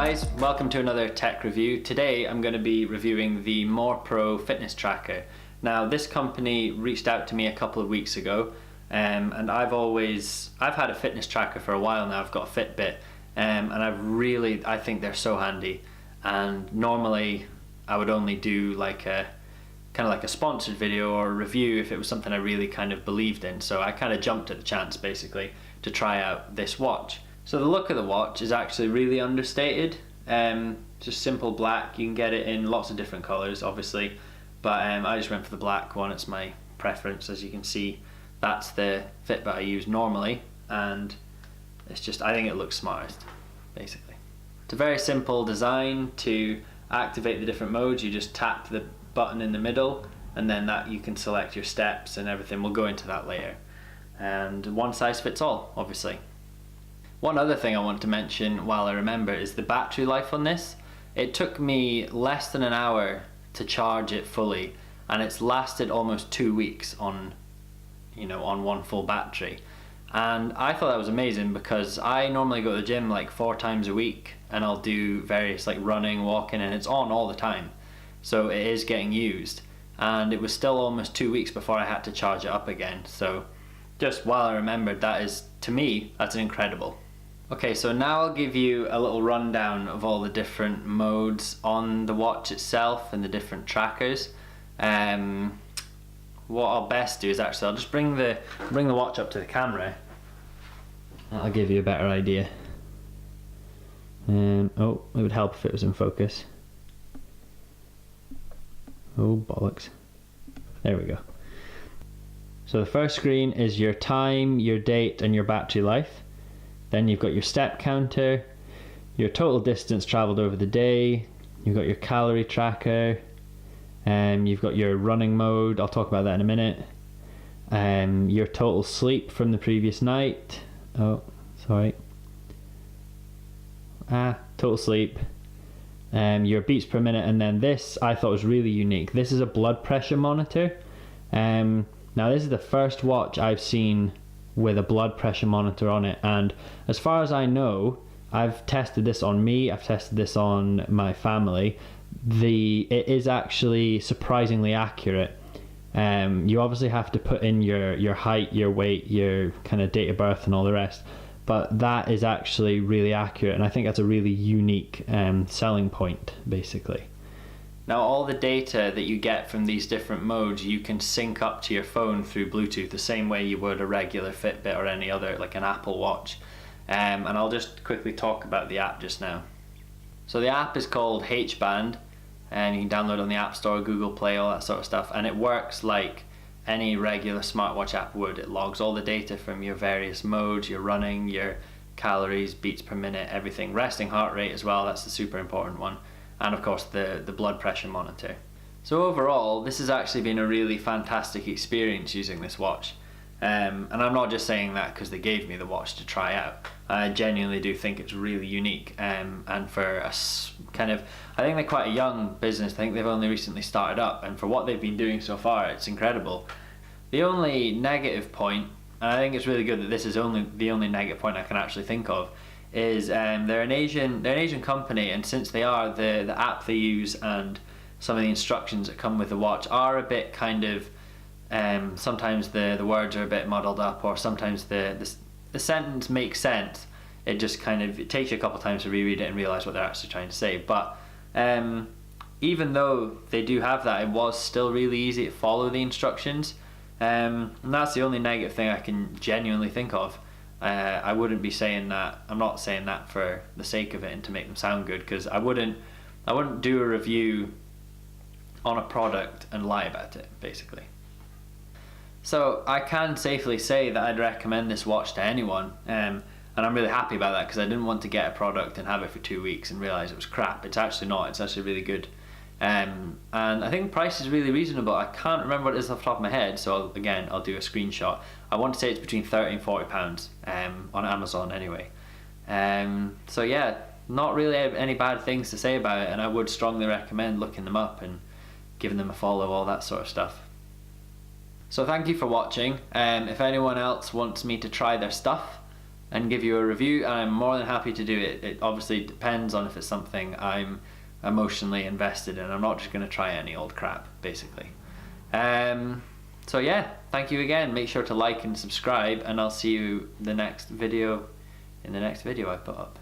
guys, welcome to another tech review. Today I'm going to be reviewing the MorePro fitness tracker. Now this company reached out to me a couple of weeks ago and I've had a fitness tracker for a while now. I've got a Fitbit and I think they're so handy, and normally I would only do like a kind of like a sponsored video or a review if it was something I really kind of believed in. So I kind of jumped at the chance basically to try out this watch. So the look of the watch is actually really understated. Just simple black. You can get it in lots of different colors obviously, but I just went for the black one. It's my preference. As you can see, that's the Fitbit I use normally, and it's just, I think it looks smartest basically. It's a very simple design. To activate the different modes, you just tap the button in the middle and then that you can select your steps and everything. We'll go into that later. And one size fits all obviously. One other thing I want to mention while I remember is the battery life on this. It took me less than an hour to charge it fully, and it's lasted almost 2 weeks on one full battery. And I thought that was amazing because I normally go to the gym like 4 times a week and I'll do various like running, walking, and it's on all the time. So it is getting used, and it was still almost 2 weeks before I had to charge it up again. So just while I remembered, that is, to me, that's incredible. Okay, so now I'll give you a little rundown of all the different modes on the watch itself and the different trackers. What I'll best do is actually I'll just bring the watch up to the camera. That'll give you a better idea. Oh, it would help if it was in focus. Oh bollocks. There we go. So the first screen is your time, your date, and your battery life. Then you've got your step counter, your total distance traveled over the day, you've got your calorie tracker, you've got your running mode, I'll talk about that in a minute, your total sleep from the previous night, total sleep, your beats per minute, and then this I thought was really unique. This is a blood pressure monitor. Now this is the first watch I've seen with a blood pressure monitor on it, and as far as I know, I've tested this on me, I've tested this on my family. It is actually surprisingly accurate. You obviously have to put in your height, your weight, your kind of date of birth and all the rest, but that is actually really accurate, and I think that's a really unique selling point basically. Now all the data that you get from these different modes you can sync up to your phone through Bluetooth the same way you would a regular Fitbit or any other, like an Apple Watch. And I'll just quickly talk about the app just now. So the app is called H-Band, and you can download it on the App Store, Google Play, all that sort of stuff, and it works like any regular smartwatch app would. It logs all the data from your various modes, your running, your calories, beats per minute, everything, resting heart rate as well, that's the super important one, and of course the blood pressure monitor. So overall, this has actually been a really fantastic experience using this watch. And I'm not just saying that because they gave me the watch to try out. I genuinely do think it's really unique, and for us kind of, I think they're quite a young business. I think they've only recently started up, and for what they've been doing so far, it's incredible. The only negative point, and I think it's really good that this is the only negative point I can actually think of, is they're an Asian company, and since they are, the app they use and some of the instructions that come with the watch are a bit kind of, sometimes the words are a bit muddled up, or sometimes the sentence makes sense. It just kind of, it takes you a couple of times to reread it and realise what they're actually trying to say. But even though they do have that, it was still really easy to follow the instructions, and that's the only negative thing I can genuinely think of. I wouldn't be saying that, I'm not saying that for the sake of it and to make them sound good, because I wouldn't do a review on a product and lie about it basically. So I can safely say that I'd recommend this watch to anyone, and I'm really happy about that, because I didn't want to get a product and have it for 2 weeks and realise it was crap. It's actually not, it's actually really good. And I think the price is really reasonable. I can't remember what it is off the top of my head, so I'll do a screenshot. I want to say it's between £30 and £40 on Amazon anyway. So yeah, not really any bad things to say about it, and I would strongly recommend looking them up and giving them a follow, all that sort of stuff. So thank you for watching. If anyone else wants me to try their stuff, and give you a review, and I'm more than happy to do it. It obviously depends on if it's something I'm emotionally invested in. I'm not just going to try any old crap, basically. So yeah, thank you again. Make sure to like and subscribe, and I'll see you in the next video I put up.